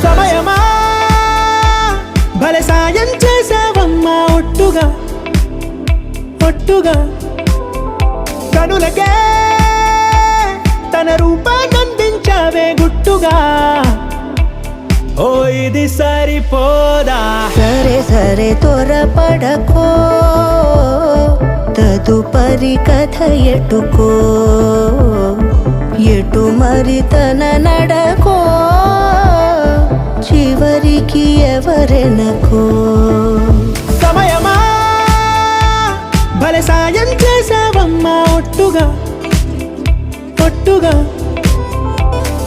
సమయమా భలే సాయం చేసావమ్మా ఒట్టుగా ఒట్టుగా కనులకే తన రూపాన్నందించావే గుట్టుగా ఓ ఇది సరిపోదా సరే సరే త్వరపడకో తదుపరి కథ ఎటుకో ఎటు మరి తన నడకో చివరికి ఎవరెనకో సమయమా భలే సాయం చేసావమ్మా ఒట్టుగా ఒట్టుగా